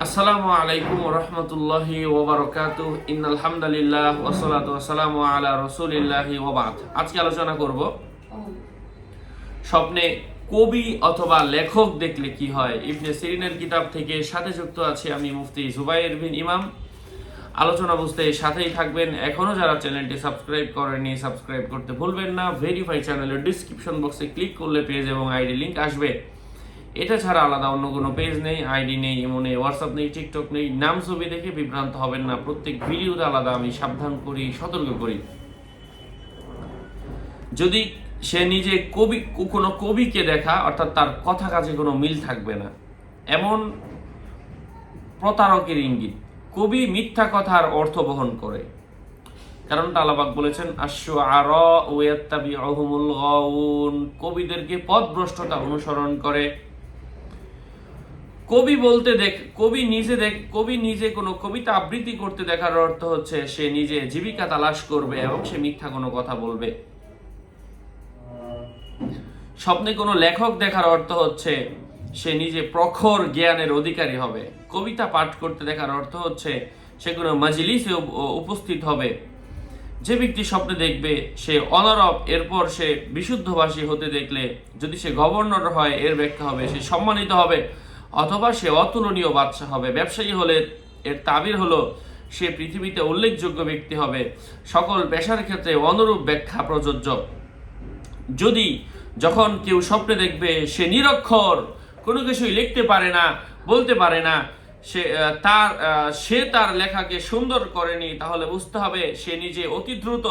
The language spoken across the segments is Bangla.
আসসালামু আলাইকুম রহমতুল্লাহি ওবারকাতুহ। ইন্নাল হামদুলিল্লাহ ওয়াসসালাতু ওয়াসসালামু আলা রাসূলিল্লাহি ওয়া বাদ। আজকে আলোচনা করব স্বপ্নে কবি অথবা লেখক দেখলে কি হয়। ইবনে সিরিনের কিতাব থেকে সাথে যুক্ত আছে আমি মুফতি জুবাইর বিন ইমাম। আলোচনা বুঝতে সাথেই থাকবেন। এখনো যারা চ্যানেলটি সাবস্ক্রাইব করেননি সাবস্ক্রাইব করতে ভুলবেন না। ভেরিফাই চ্যানেলের ডিসক্রিপশন বক্সে ক্লিক করলে পেজ এবং আইডি লিংক আসবে। এটা ছাড়া আলাদা অন্য কোনো পেজ নেই, আইডি নেই, ইমো নেই, হোয়াটসঅ্যাপ নেই, টিকটক নেই। নাম ছবি দেখে বিভ্রান্ত হবেন না। প্রত্যেক ভিডিওতে আলাদা আমি সাবধান করি, সতর্ক করি। যদি সে নিজে কোনো কবিকে দেখা, অর্থাৎ তার কথা কাজে কোনো মিল থাকবে না, এমন প্রতারকের ইঙ্গিত। কবি মিথ্যা কথার অর্থ বহন করে, কারণ আল্লাহ বলেছেন আশ-শুআরা ওয়াত্তাবিউহুমুল গাউন, কবিদেরকে পথভ্রষ্টতা অনুসরণ করে। কবি নিজে কোনো কবিতা আবৃত্তি করতে দেখার অর্থ হচ্ছে সে নিজে জীবিকা তালাশ করবে এবং সে মিথ্যা কোনো কথা বলবে। স্বপ্নে কোনো লেখক দেখার অর্থ হচ্ছে সে নিজে প্রখর জ্ঞানের অধিকারী হবে। কবিতা পাঠ করতে দেখার অর্থ হচ্ছে সে কোনো মাজলিসে উপস্থিত হবে। যে ব্যক্তি স্বপ্নে দেখবে সে অনারব, এরপর সে বিশুদ্ধভাষী হতে দেখলে, যদি সে গভর্নর হয় এর ব্যাখ্যা হবে সে সম্মানিত হবে, অথবা সে অতুলনীয় বাদশা হবে। ব্যবসায়ী হলে এর তাবির হলো সে পৃথিবীতে উল্লেখযোগ্য ব্যক্তি হবে। সকল পেশার ক্ষেত্রে অনুরূপ ব্যাখ্যা প্রযোজ্য। যখন কেউ স্বপ্নে দেখবে সে নিরক্ষর, কোনো কিছুই লিখতে পারে না, বলতে পারে না, সে তার লেখাকে সুন্দর করেনি, তাহলে বুঝতে হবে সে নিজে অতি দ্রুত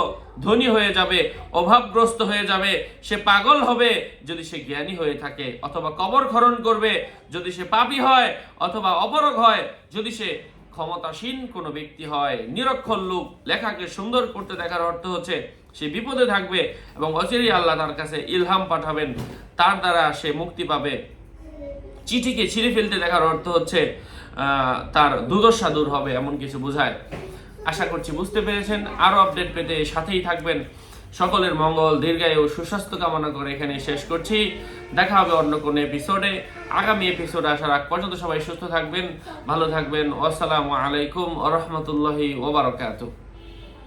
ধনী হয়ে যাবে, অভাবগ্রস্ত হয়ে যাবে, সে পাগল হবে যদি সে জ্ঞানী হয়ে থাকে, অথবা কবর খনন করবে যদি সে পাপী হয়, অথবা অপরগ হয় যদি সে ক্ষমতাসীন কোনো ব্যক্তি হয়। নিরক্ষর লোক লেখাকে সুন্দর করতে দেখার অর্থ হচ্ছে সে বিপদে থাকবে এবং অচিরেই আল্লাহ তার কাছে ইলহাম পাঠাবেন, তার দ্বারা সে মুক্তি পাবে। চিঠিকে ছিঁড়ে ফেলতে দেখার অর্থ হচ্ছে তার দুর্দশা দূর হবে, এমন কিছু বোঝায়। আশা করছি বুঝতে পেরেছেন। আরো আপডেট পেতে সাথেই থাকবেন। সকলের মঙ্গল, দীর্ঘায়ু, সুস্বাস্থ্য কামনা করে এখানে শেষ করছি। দেখা হবে অন্য কোনো এপিসোডে। আগামী এপিসোডে আসার আগ পর্যন্ত সবাই সুস্থ থাকবেন, ভালো থাকবেন। আসসালামু আলাইকুম ওয়া রাহমাতুল্লাহি ওয়া বারাকাতুহু।